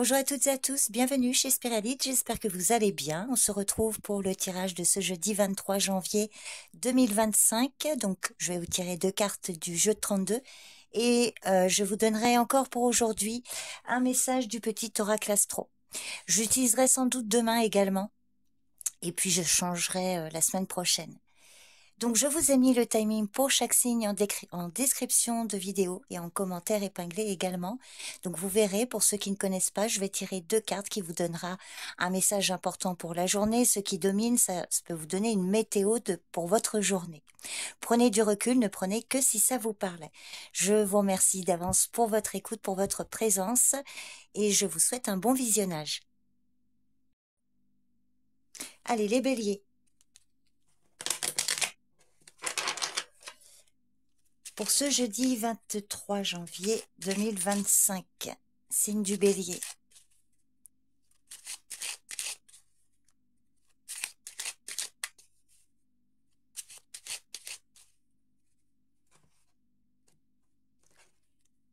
Bonjour à toutes et à tous, bienvenue chez Spiralite, j'espère que vous allez bien. On se retrouve pour le tirage de ce jeudi 23 janvier 2025. Donc je vais vous tirer 2 cartes du jeu de 32 et je vous donnerai encore pour aujourd'hui un message du petit oracle astro. J'utiliserai sans doute demain également et puis je changerai la semaine prochaine. Donc je vous ai mis le timing pour chaque signe en description de vidéo et en commentaire épinglé également. Donc vous verrez, pour ceux qui ne connaissent pas, je vais tirer 2 cartes qui vous donnera un message important pour la journée. Ceux qui dominent, ça peut vous donner une météo pour votre journée. Prenez du recul, ne prenez que si ça vous parle. Je vous remercie d'avance pour votre écoute, pour votre présence et je vous souhaite un bon visionnage. Allez les béliers. Pour ce jeudi 23 janvier 2025, signe du bélier.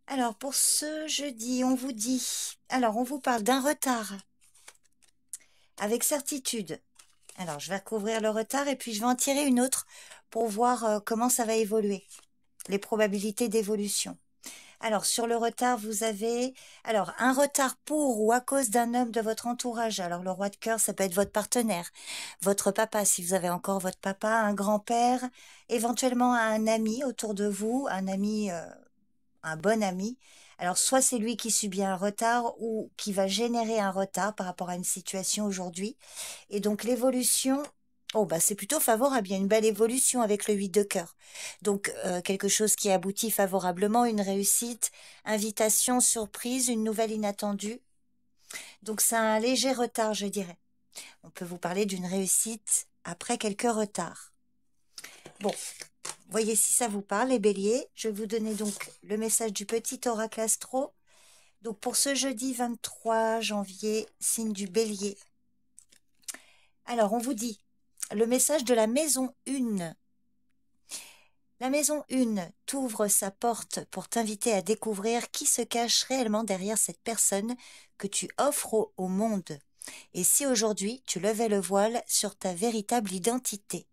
Alors pour ce jeudi, on vous dit, on vous parle d'un retard avec certitude. Alors je vais recouvrir le retard et puis je vais en tirer une autre pour voir comment ça va évoluer, les probabilités d'évolution. Alors, sur le retard, vous avez un retard pour ou à cause d'un homme de votre entourage. Alors, le roi de cœur, ça peut être votre partenaire, votre papa, si vous avez encore votre papa, un grand-père, éventuellement un ami autour de vous, un ami, un bon ami. Alors, soit c'est lui qui subit un retard ou qui va générer un retard par rapport à une situation aujourd'hui. Et donc, l'évolution... Oh, bah, c'est plutôt favorable. Il y a une belle évolution avec le 8 de cœur. Donc, quelque chose qui aboutit favorablement, une réussite, invitation, surprise, une nouvelle inattendue. Donc, c'est un léger retard, je dirais. On peut vous parler d'une réussite après quelques retards. Bon, voyez si ça vous parle, les béliers. Je vais vous donner donc le message du petit oracle astro. Donc, pour ce jeudi 23 janvier, signe du bélier. Alors, on vous dit le message de la maison 1. La maison 1 t'ouvre sa porte pour t'inviter à découvrir qui se cache réellement derrière cette personne que tu offres au monde. Et si aujourd'hui tu levais le voile sur ta véritable identité.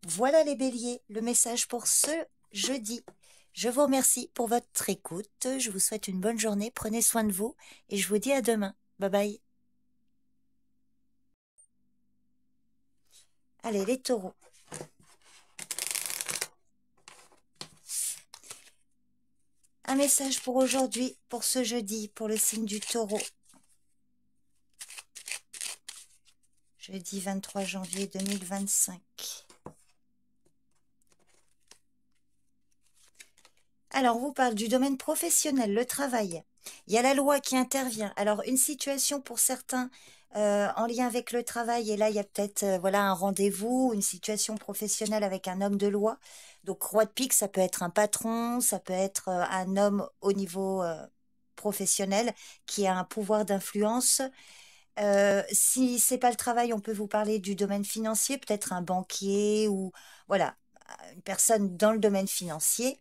Voilà les béliers, le message pour ce jeudi. Je vous remercie pour votre écoute, je vous souhaite une bonne journée, prenez soin de vous et je vous dis à demain. Bye bye. Allez les taureaux. Un message pour aujourd'hui, pour ce jeudi, pour le signe du taureau. Jeudi 23 janvier 2025. Alors, on vous parle du domaine professionnel, le travail. Il y a la loi qui intervient. Alors, une situation pour certains en lien avec le travail. Et là, il y a peut-être un rendez-vous, une situation professionnelle avec un homme de loi. Donc, roi de pique, ça peut être un patron, ça peut être un homme au niveau professionnel qui a un pouvoir d'influence. Si c'est pas le travail, on peut vous parler du domaine financier, peut-être un banquier ou voilà, une personne dans le domaine financier.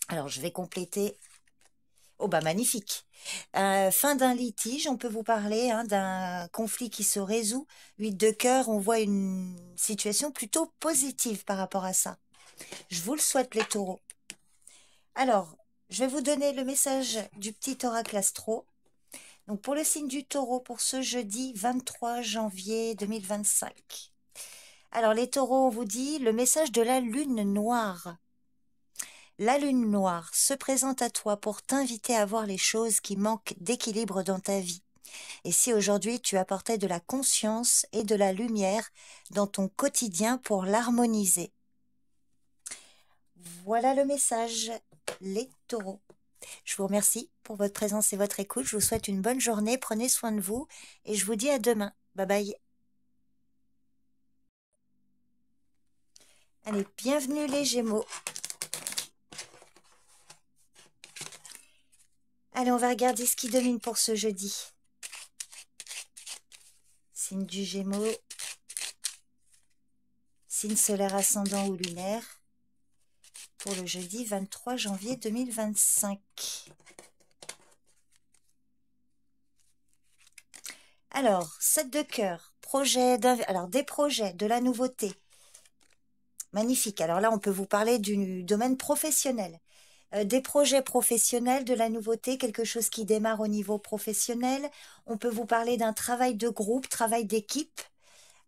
Alors, je vais compléter. Oh, bah, magnifique. Fin d'un litige, on peut vous parler d'un conflit qui se résout. 8 de cœur, on voit une situation plutôt positive par rapport à ça. Je vous le souhaite, les taureaux. Alors, je vais vous donner le message du petit oracle astro. Donc, pour le signe du taureau, pour ce jeudi 23 janvier 2025. Alors, les taureaux, on vous dit le message de la lune noire. La lune noire se présente à toi pour t'inviter à voir les choses qui manquent d'équilibre dans ta vie. Et si aujourd'hui tu apportais de la conscience et de la lumière dans ton quotidien pour l'harmoniser. Voilà le message, les taureaux. Je vous remercie pour votre présence et votre écoute. Je vous souhaite une bonne journée, prenez soin de vous et je vous dis à demain. Bye bye. Allez, bienvenue les Gémeaux. Allez, on va regarder ce qui domine pour ce jeudi. Signe du Gémeaux. Signe solaire ascendant ou lunaire. Pour le jeudi 23 janvier 2025. Alors, 7 de cœur, alors des projets, de la nouveauté. Magnifique. Alors là, on peut vous parler du domaine professionnel. Des projets professionnels, de la nouveauté, quelque chose qui démarre au niveau professionnel. On peut vous parler d'un travail de groupe, travail d'équipe.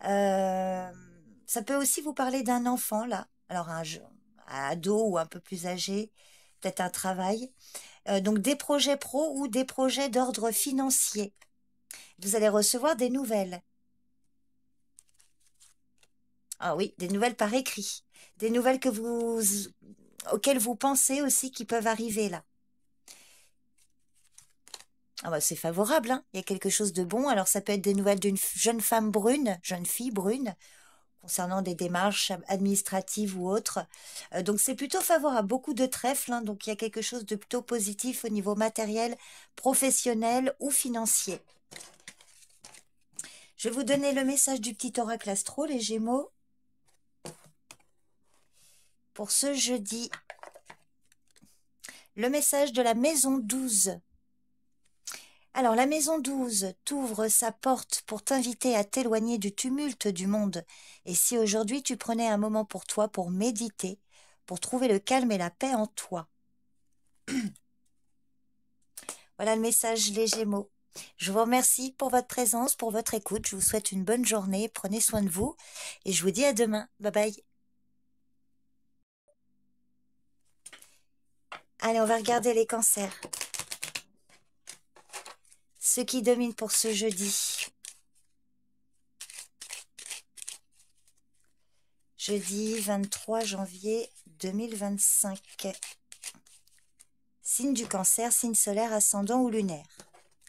Ça peut aussi vous parler d'un enfant, là. Alors, un ado ou un peu plus âgé, peut-être un travail. Donc, des projets pro ou des projets d'ordre financier. Vous allez recevoir des nouvelles. Ah oui, des nouvelles par écrit. Des nouvelles auxquelles vous pensez aussi qui peuvent arriver, là. Ah bah c'est favorable, hein. Il y a quelque chose de bon. Alors, ça peut être des nouvelles d'une jeune femme brune, jeune fille brune, concernant des démarches administratives ou autres. Donc c'est plutôt favorable, beaucoup de trèfle, hein, donc il y a quelque chose de plutôt positif au niveau matériel, professionnel ou financier. Je vais vous donner le message du petit oracle astro, les Gémeaux, pour ce jeudi. Le message de la maison 12. Alors, la maison 12 t'ouvre sa porte pour t'inviter à t'éloigner du tumulte du monde. Et si aujourd'hui tu prenais un moment pour toi, pour méditer, pour trouver le calme et la paix en toi. Voilà le message, les Gémeaux. Je vous remercie pour votre présence, pour votre écoute. Je vous souhaite une bonne journée. Prenez soin de vous. Et je vous dis à demain. Bye bye. Allez, on va regarder les cancers. Ce qui domine pour ce jeudi. Jeudi 23 janvier 2025. Signe du cancer, signe solaire, ascendant ou lunaire.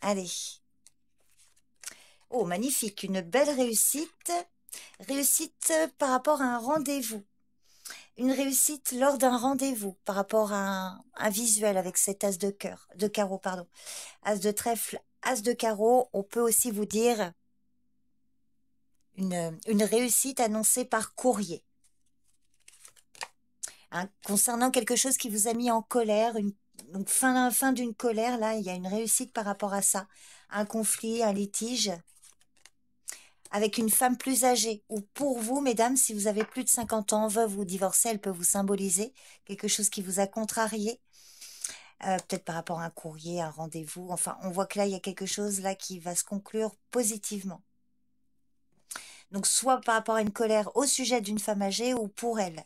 Allez. Oh, magnifique, une belle réussite. Réussite par rapport à un rendez-vous. Une réussite lors d'un rendez-vous par rapport à un visuel avec cet as de cœur, de carreau, pardon. As de trèfle, as de carreau, on peut aussi vous dire une réussite annoncée par courrier. Hein, concernant quelque chose qui vous a mis en colère, donc fin d'une colère, là, il y a une réussite par rapport à ça. Un conflit, un litige avec une femme plus âgée. Ou pour vous, mesdames, si vous avez plus de 50 ans, veuve ou divorcée, elle peut vous symboliser quelque chose qui vous a contrarié. Peut-être par rapport à un courrier, un rendez-vous. Enfin, on voit que là, il y a quelque chose là qui va se conclure positivement. Donc, soit par rapport à une colère au sujet d'une femme âgée ou pour elle.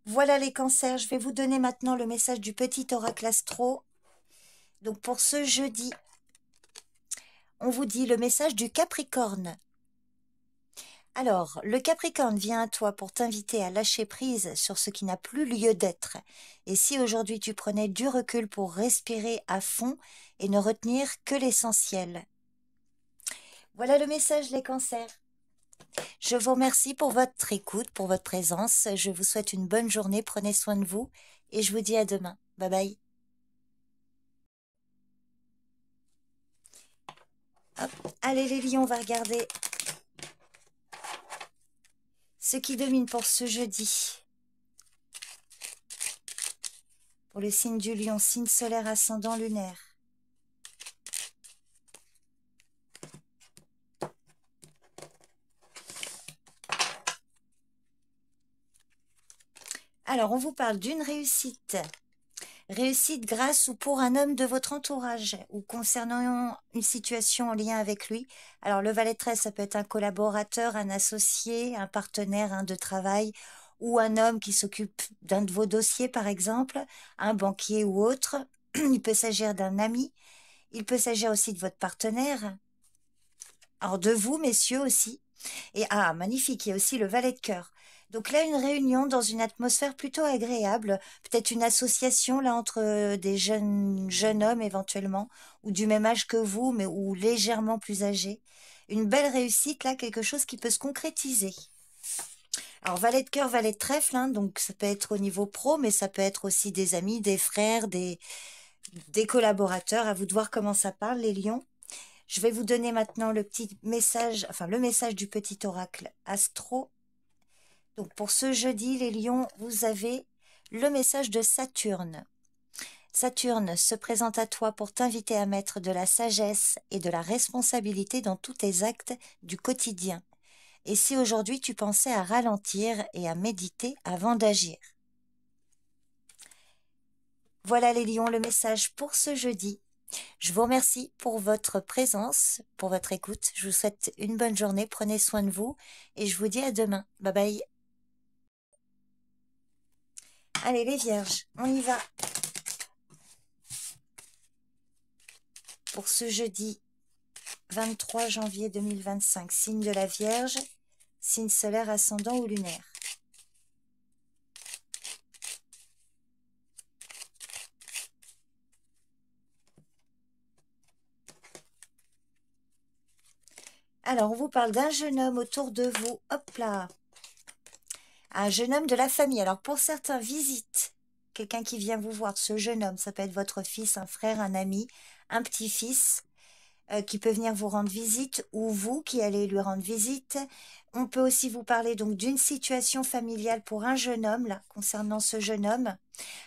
Voilà les cancers, je vais vous donner maintenant le message du petit oracle astro. Donc pour ce jeudi, on vous dit le message du Capricorne. Alors, le Capricorne vient à toi pour t'inviter à lâcher prise sur ce qui n'a plus lieu d'être. Et si aujourd'hui tu prenais du recul pour respirer à fond et ne retenir que l'essentiel. Voilà le message les cancers. Je vous remercie pour votre écoute, pour votre présence. Je vous souhaite une bonne journée, prenez soin de vous et je vous dis à demain. Bye bye. Hop. Allez les lions, on va regarder ce qui domine pour ce jeudi. Pour le signe du lion, signe solaire ascendant lunaire. Alors, on vous parle d'une réussite. Réussite grâce ou pour un homme de votre entourage ou concernant une situation en lien avec lui. Alors, le valet de trèfle, ça peut être un collaborateur, un associé, un partenaire de travail ou un homme qui s'occupe d'un de vos dossiers, par exemple, un banquier ou autre. Il peut s'agir d'un ami. Il peut s'agir aussi de votre partenaire. Alors, de vous, messieurs, aussi. Et ah, magnifique, il y a aussi le valet de cœur. Donc là, une réunion dans une atmosphère plutôt agréable, peut-être une association là entre des jeunes hommes éventuellement, ou du même âge que vous, mais ou légèrement plus âgés. Une belle réussite là, quelque chose qui peut se concrétiser. Alors valet de cœur, valet de trèfle, hein, donc ça peut être au niveau pro, mais ça peut être aussi des amis, des frères, des collaborateurs. À vous de voir comment ça parle, les lions. Je vais vous donner maintenant le petit message, enfin le message du petit oracle astro. Donc pour ce jeudi, les lions, vous avez le message de Saturne. Saturne se présente à toi pour t'inviter à mettre de la sagesse et de la responsabilité dans tous tes actes du quotidien. Et si aujourd'hui tu pensais à ralentir et à méditer avant d'agir? Voilà les lions, le message pour ce jeudi. Je vous remercie pour votre présence, pour votre écoute. Je vous souhaite une bonne journée, prenez soin de vous et je vous dis à demain. Bye bye. Allez les vierges, on y va. Pour ce jeudi 23 janvier 2025, signe de la Vierge, signe solaire, ascendant ou lunaire. Alors, on vous parle d'un jeune homme autour de vous. Hop là. Un jeune homme de la famille. Alors, pour certains, visite. Quelqu'un qui vient vous voir. Ce jeune homme, ça peut être votre fils, un frère, un ami, un petit-fils qui peut venir vous rendre visite ou vous qui allez lui rendre visite. On peut aussi vous parler donc d'une situation familiale pour un jeune homme, là, concernant ce jeune homme.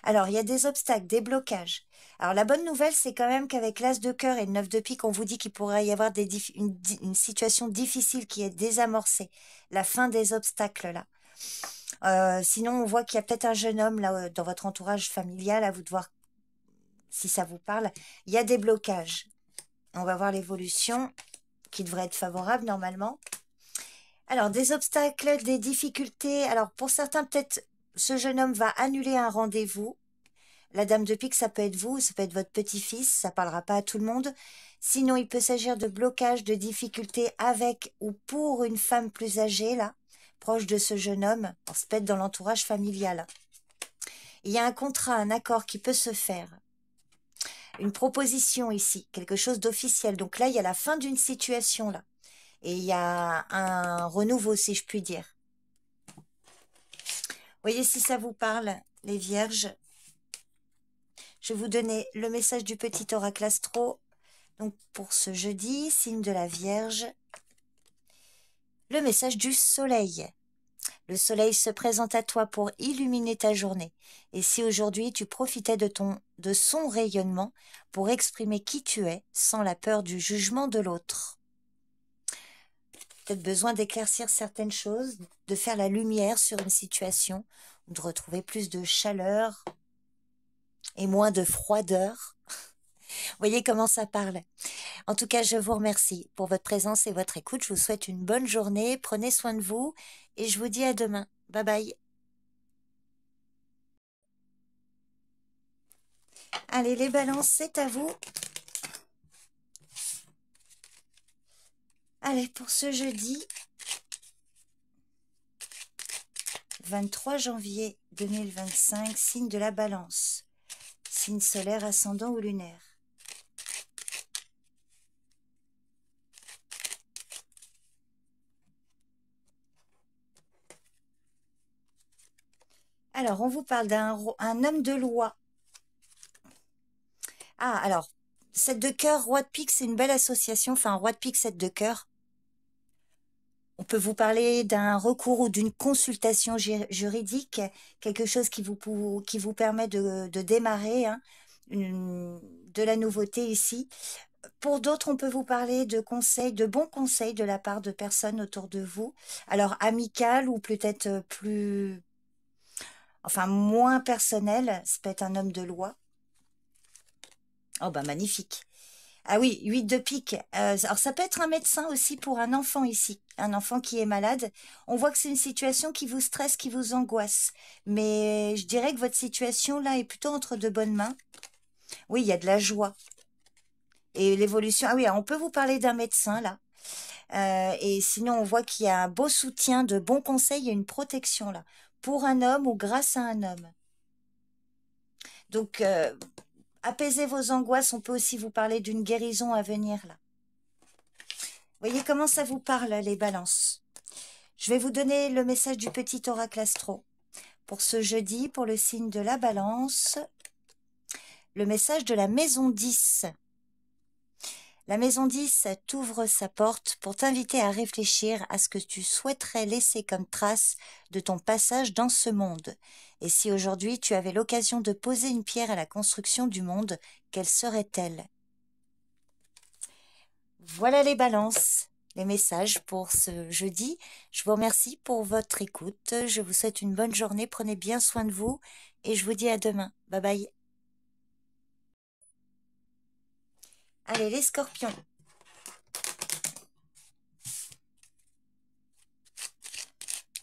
Alors, il y a des obstacles, des blocages. Alors, la bonne nouvelle, c'est quand même qu'avec l'as de cœur et le 9 de pique, on vous dit qu'il pourrait y avoir une situation difficile qui est désamorcée. La fin des obstacles, là. Sinon, on voit qu'il y a peut-être un jeune homme, là, dans votre entourage familial, à vous de voir si ça vous parle. Il y a des blocages. On va voir l'évolution qui devrait être favorable, normalement. Alors, des obstacles, des difficultés. Alors, pour certains, peut-être, ce jeune homme va annuler un rendez-vous. La dame de pique, ça peut être vous, ça peut être votre petit-fils, ça parlera pas à tout le monde. Sinon, il peut s'agir de blocages, de difficultés avec ou pour une femme plus âgée, là, proche de ce jeune homme. Alors, ça peut être dans l'entourage familial. Il y a un contrat, un accord qui peut se faire. Une proposition ici, quelque chose d'officiel. Donc là, il y a la fin d'une situation, là. Et il y a un renouveau, si je puis dire. Voyez si ça vous parle, les vierges. Je vais vous donner le message du petit oracle astro. Donc pour ce jeudi, signe de la Vierge, le message du soleil. Le soleil se présente à toi pour illuminer ta journée. Et si aujourd'hui tu profitais de son rayonnement pour exprimer qui tu es sans la peur du jugement de l'autre. Peut-être besoin d'éclaircir certaines choses, de faire la lumière sur une situation, de retrouver plus de chaleur et moins de froideur. Voyez comment ça parle. En tout cas, je vous remercie pour votre présence et votre écoute. Je vous souhaite une bonne journée. Prenez soin de vous et je vous dis à demain. Bye bye. Allez, les balances, c'est à vous. Allez, pour ce jeudi 23 janvier 2025, signe de la balance. Signe solaire, ascendant ou lunaire. Alors, on vous parle d'un homme de loi. Ah, alors, 7 de cœur, roi de pique, c'est une belle association. Enfin, roi de pique, 7 de cœur. On peut vous parler d'un recours ou d'une consultation juridique, quelque chose qui vous permet de démarrer, hein, de la nouveauté ici. Pour d'autres, on peut vous parler de conseils, de bons conseils de la part de personnes autour de vous. Alors, amicales ou peut-être plus, enfin, moins personnelles. Ça peut être un homme de loi. Oh, bah, magnifique. Ah oui, 8 de pique. Alors, ça peut être un médecin aussi pour un enfant ici. Un enfant qui est malade. On voit que c'est une situation qui vous stresse, qui vous angoisse. Mais je dirais que votre situation, là, est plutôt entre de bonnes mains. Oui, il y a de la joie. Et l'évolution... Ah oui, on peut vous parler d'un médecin, là. Et sinon, on voit qu'il y a un beau soutien, de bons conseils et une protection, là. Pour un homme ou grâce à un homme. Donc... apaisez vos angoisses, on peut aussi vous parler d'une guérison à venir là. Voyez comment ça vous parle les balances. Je vais vous donner le message du petit oracle astro. Pour ce jeudi, pour le signe de la balance, le message de la maison 10. La maison 10 t'ouvre sa porte pour t'inviter à réfléchir à ce que tu souhaiterais laisser comme trace de ton passage dans ce monde. Et si aujourd'hui tu avais l'occasion de poser une pierre à la construction du monde, quelle serait-elle? Voilà les balances, les messages pour ce jeudi. Je vous remercie pour votre écoute. Je vous souhaite une bonne journée. Prenez bien soin de vous et je vous dis à demain. Bye bye. Allez, les scorpions.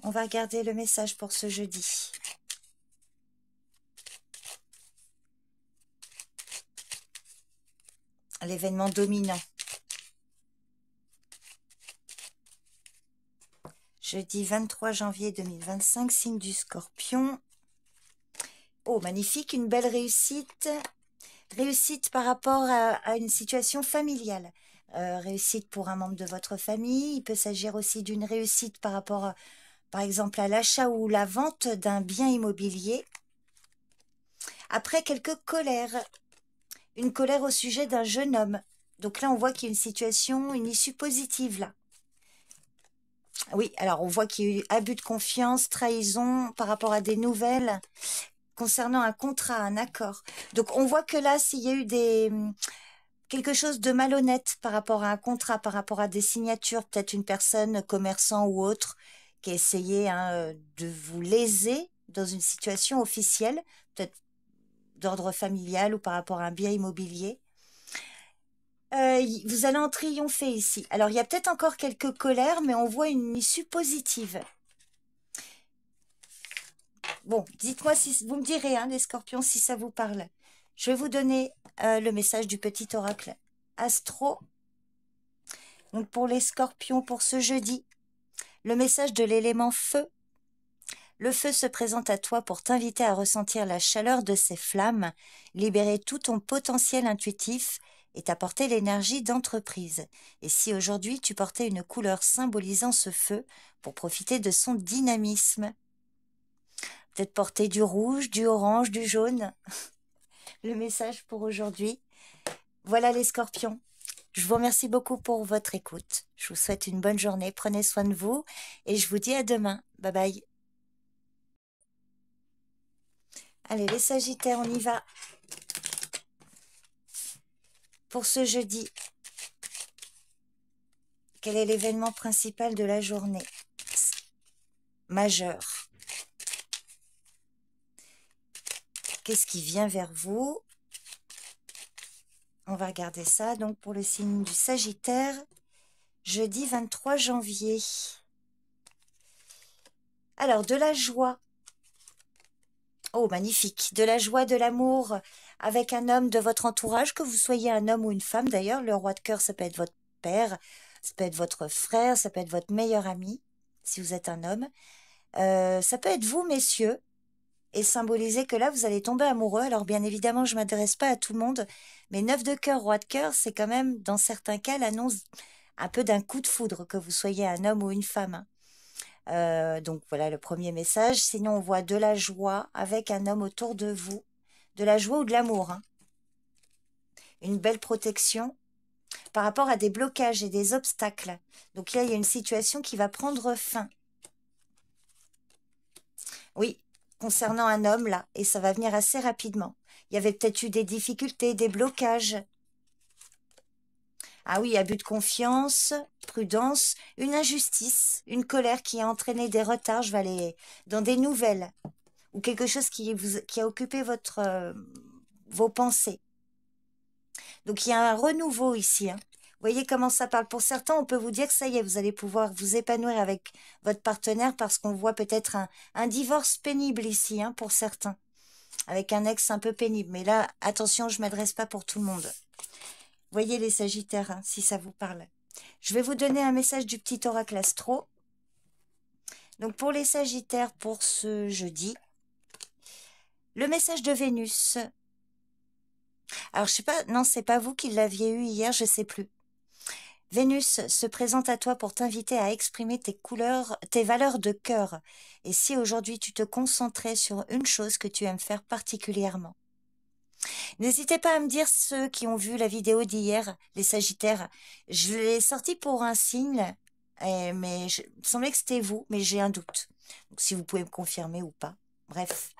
On va regarder le message pour ce jeudi. L'événement dominant. Jeudi 23 janvier 2025, signe du Scorpion. Oh, magnifique, une belle réussite. Réussite par rapport à une situation familiale. Réussite pour un membre de votre famille. Il peut s'agir aussi d'une réussite par rapport, par exemple, à l'achat ou la vente d'un bien immobilier. Après, quelques colères. Une colère au sujet d'un jeune homme. Donc là, on voit qu'il y a une situation, une issue positive là. Oui, alors on voit qu'il y a eu abus de confiance, trahison par rapport à des nouvelles concernant un contrat, un accord. Donc on voit que là, s'il y a eu quelque chose de malhonnête par rapport à un contrat, par rapport à des signatures, peut-être une personne, commerçant ou autre, qui a essayé de vous léser dans une situation officielle, peut-être d'ordre familial ou par rapport à un bien immobilier. Vous allez en triompher ici. Alors, il y a peut-être encore quelques colères, mais on voit une issue positive. Bon, dites-moi si vous me direz, les scorpions, si ça vous parle. Je vais vous donner le message du petit oracle astro. Donc, pour les scorpions, pour ce jeudi, le message de l'élément feu. Le feu se présente à toi pour t'inviter à ressentir la chaleur de ses flammes, libérer tout ton potentiel intuitif et t'apporter l'énergie d'entreprise. Et si aujourd'hui tu portais une couleur symbolisant ce feu pour profiter de son dynamisme, peut-être porter du rouge, du orange, du jaune. Le message pour aujourd'hui. Voilà les scorpions. Je vous remercie beaucoup pour votre écoute. Je vous souhaite une bonne journée. Prenez soin de vous et je vous dis à demain. Bye bye. Allez, les Sagittaires, on y va. Pour ce jeudi, quel est l'événement principal de la journée? Majeur. Qu'est-ce qui vient vers vous? On va regarder ça. Donc, pour le signe du Sagittaire, jeudi 23 janvier. Alors, de la joie. Oh, magnifique. De la joie, de l'amour avec un homme de votre entourage, que vous soyez un homme ou une femme. D'ailleurs, le roi de cœur, ça peut être votre père, ça peut être votre frère, ça peut être votre meilleur ami, si vous êtes un homme. Ça peut être vous, messieurs, et symboliser que là, vous allez tomber amoureux. Alors, bien évidemment, je ne m'adresse pas à tout le monde, mais 9 de cœur, roi de cœur, c'est quand même, dans certains cas, l'annonce un peu d'un coup de foudre, que vous soyez un homme ou une femme. Donc, voilà le premier message. Sinon, on voit de la joie avec un homme autour de vous. De la joie ou de l'amour. Une belle protection par rapport à des blocages et des obstacles. Donc là, il y a une situation qui va prendre fin. Oui, concernant un homme, là, et ça va venir assez rapidement. Il y avait peut-être eu des difficultés, des blocages. Ah oui, abus de confiance, prudence, une injustice, une colère qui a entraîné des retards, je vais aller dans des nouvelles, ou quelque chose qui a occupé vos pensées. Donc il y a un renouveau ici. Vous voyez comment ça parle. Pour certains, on peut vous dire que ça y est, vous allez pouvoir vous épanouir avec votre partenaire parce qu'on voit peut-être un divorce pénible ici, pour certains. Avec un ex un peu pénible. Mais là, attention, je ne m'adresse pas pour tout le monde. Voyez les Sagittaires, si ça vous parle. Je vais vous donner un message du petit oracle astro. Donc pour les Sagittaires, pour ce jeudi, le message de Vénus. Alors je sais pas, non, c'est pas vous qui l'aviez eu hier, je sais plus. Vénus se présente à toi pour t'inviter à exprimer tes valeurs de cœur. Et si aujourd'hui tu te concentrais sur une chose que tu aimes faire particulièrement. N'hésitez pas à me dire ceux qui ont vu la vidéo d'hier, les Sagittaires. Je l'ai sorti pour un signe, mais il me semblait que c'était vous, mais j'ai un doute. Donc si vous pouvez me confirmer ou pas. Bref.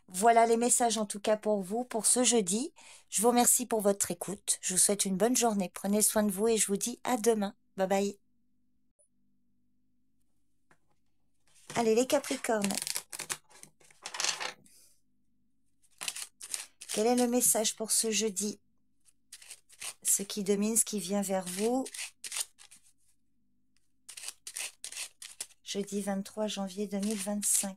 Voilà les messages en tout cas pour vous, pour ce jeudi. Je vous remercie pour votre écoute. Je vous souhaite une bonne journée. Prenez soin de vous et je vous dis à demain. Bye bye. Allez les Capricornes. Quel est le message pour ce jeudi? Ce qui domine, ce qui vient vers vous. Jeudi 23 janvier 2025.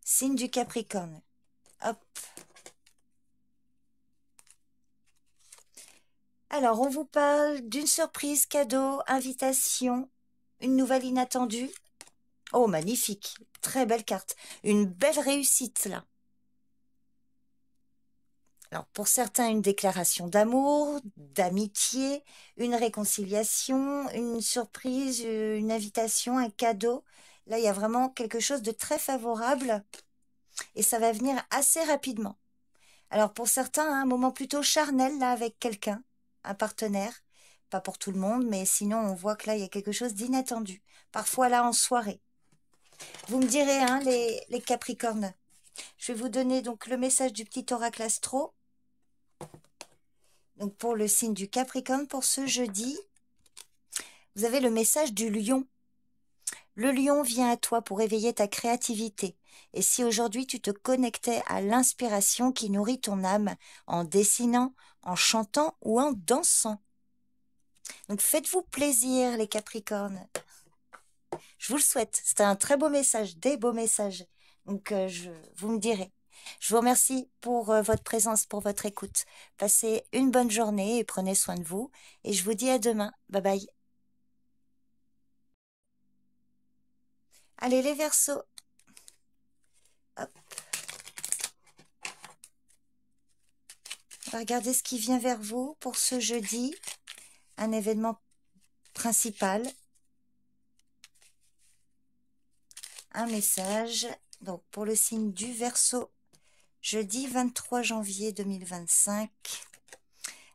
Signe du Capricorne. Hop. Alors, on vous parle d'une surprise, cadeau, invitation, une nouvelle inattendue. Oh, magnifique. Très belle carte. Une belle réussite, là. Alors, pour certains, une déclaration d'amour, d'amitié, une réconciliation, une surprise, une invitation, un cadeau. Là, il y a vraiment quelque chose de très favorable et ça va venir assez rapidement. Alors, pour certains, un moment plutôt charnel, là, avec quelqu'un, un partenaire. Pas pour tout le monde, mais sinon, on voit que là, il y a quelque chose d'inattendu. Parfois, là, en soirée. Vous me direz, hein, les Capricornes. Je vais vous donner donc le message du petit oracle astro. Donc, pour le signe du Capricorne, pour ce jeudi, vous avez le message du lion. Le lion vient à toi pour éveiller ta créativité. Et si aujourd'hui tu te connectais à l'inspiration qui nourrit ton âme en dessinant, en chantant ou en dansant. Donc faites-vous plaisir les Capricornes. Je vous le souhaite. C'est un très beau message, des beaux messages. Donc vous me direz. Je vous remercie pour votre présence, pour votre écoute. Passez une bonne journée et prenez soin de vous. Et je vous dis à demain. Bye bye. Allez les Verseaux. Hop. On va regarder ce qui vient vers vous pour ce jeudi. Un événement principal. Un message. Donc pour le signe du Verseau, jeudi 23 janvier 2025.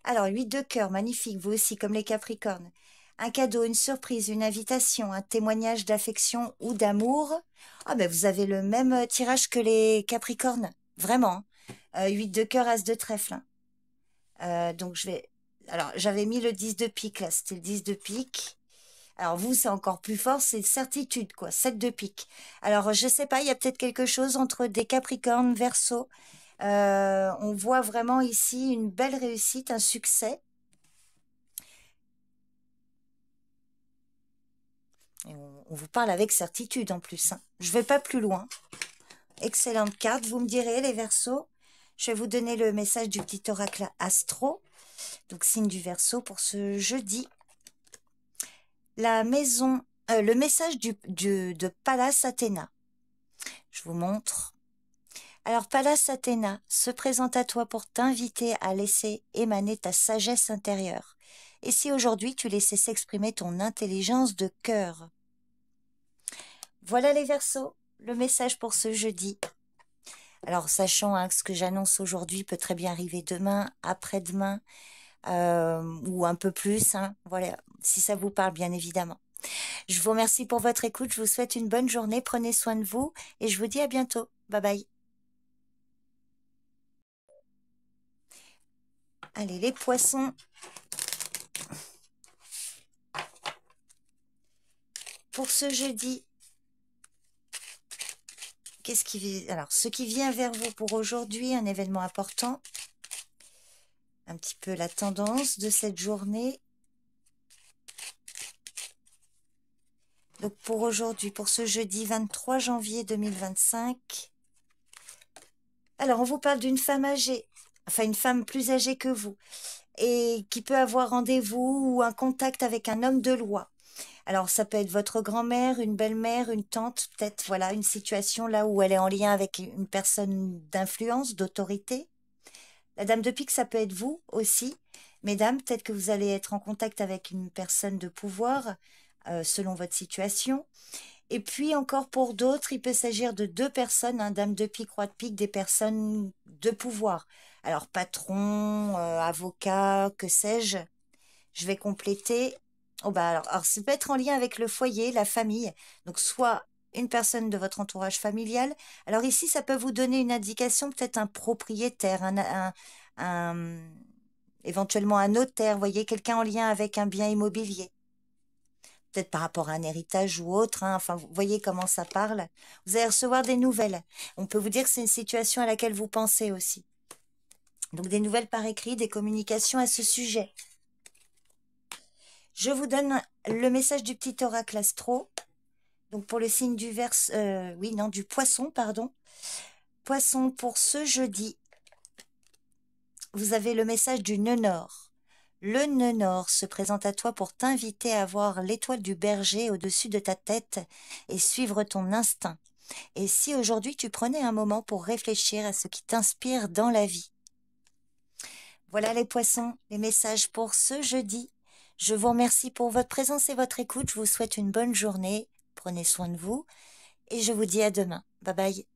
Alors 8 de cœur, magnifique, vous aussi comme les Capricornes. Un cadeau, une surprise, une invitation, un témoignage d'affection ou d'amour. Ah ben vous avez le même tirage que les Capricornes, vraiment. 8 de cœur, as de trèfle. Donc je vais... Alors j'avais mis le 10 de pique là, c'était le 10 de pique. Alors vous, c'est encore plus fort, c'est certitude, quoi, 7 de pique. Alors, je sais pas, il y a peut-être quelque chose entre des Capricornes, Verseau. On voit vraiment ici une belle réussite, un succès. Et on vous parle avec certitude en plus. Hein. Je vais pas plus loin. Excellente carte, vous me direz, les Verseaux. Je vais vous donner le message du petit oracle astro. Donc, signe du Verseau pour ce jeudi. La maison, le message de Pallas Athéna. Je vous montre. Alors Pallas Athéna se présente à toi pour t'inviter à laisser émaner ta sagesse intérieure. Et si aujourd'hui tu laissais s'exprimer ton intelligence de cœur. Voilà les Verseaux, le message pour ce jeudi. Alors sachant hein, que ce que j'annonce aujourd'hui peut très bien arriver demain, après-demain, ou un peu plus, hein, voilà, si ça vous parle bien évidemment. Je vous remercie pour votre écoute, je vous souhaite une bonne journée, prenez soin de vous et je vous dis à bientôt. Bye bye. Allez les Poissons. Pour ce jeudi, alors, ce qui vient vers vous pour aujourd'hui, un événement important, un petit peu la tendance de cette journée. Donc pour aujourd'hui, pour ce jeudi 23 janvier 2025, alors on vous parle d'une femme âgée, enfin une femme plus âgée que vous, et qui peut avoir rendez-vous ou un contact avec un homme de loi. Alors, ça peut être votre grand-mère, une belle-mère, une tante, peut-être, voilà, une situation là où elle est en lien avec une personne d'influence, d'autorité. La dame de pique, ça peut être vous aussi. Mesdames, peut-être que vous allez être en contact avec une personne de pouvoir, selon votre situation. Et puis encore pour d'autres, il peut s'agir de 2 personnes, hein, dame de pique, roi de pique, des personnes de pouvoir. Alors patron, avocat, que sais-je. Je vais compléter. Oh bah alors ça peut être en lien avec le foyer, la famille. Donc soit une personne de votre entourage familial. Alors ici, ça peut vous donner une indication, peut-être un propriétaire, un- éventuellement un notaire, vous voyez, quelqu'un en lien avec un bien immobilier. Peut-être par rapport à un héritage ou autre, hein. Enfin, vous voyez comment ça parle. Vous allez recevoir des nouvelles. On peut vous dire que c'est une situation à laquelle vous pensez aussi. Donc des nouvelles par écrit, des communications à ce sujet. Je vous donne le message du petit oracle astro. Donc pour le signe du du poisson, pardon. Poisson, pour ce jeudi, vous avez le message du nœud nord. Le nœud nord se présente à toi pour t'inviter à voir l'étoile du berger au-dessus de ta tête et suivre ton instinct. Et si aujourd'hui tu prenais un moment pour réfléchir à ce qui t'inspire dans la vie. Voilà les poissons, les messages pour ce jeudi. Je vous remercie pour votre présence et votre écoute. Je vous souhaite une bonne journée. Prenez soin de vous et je vous dis à demain. Bye bye.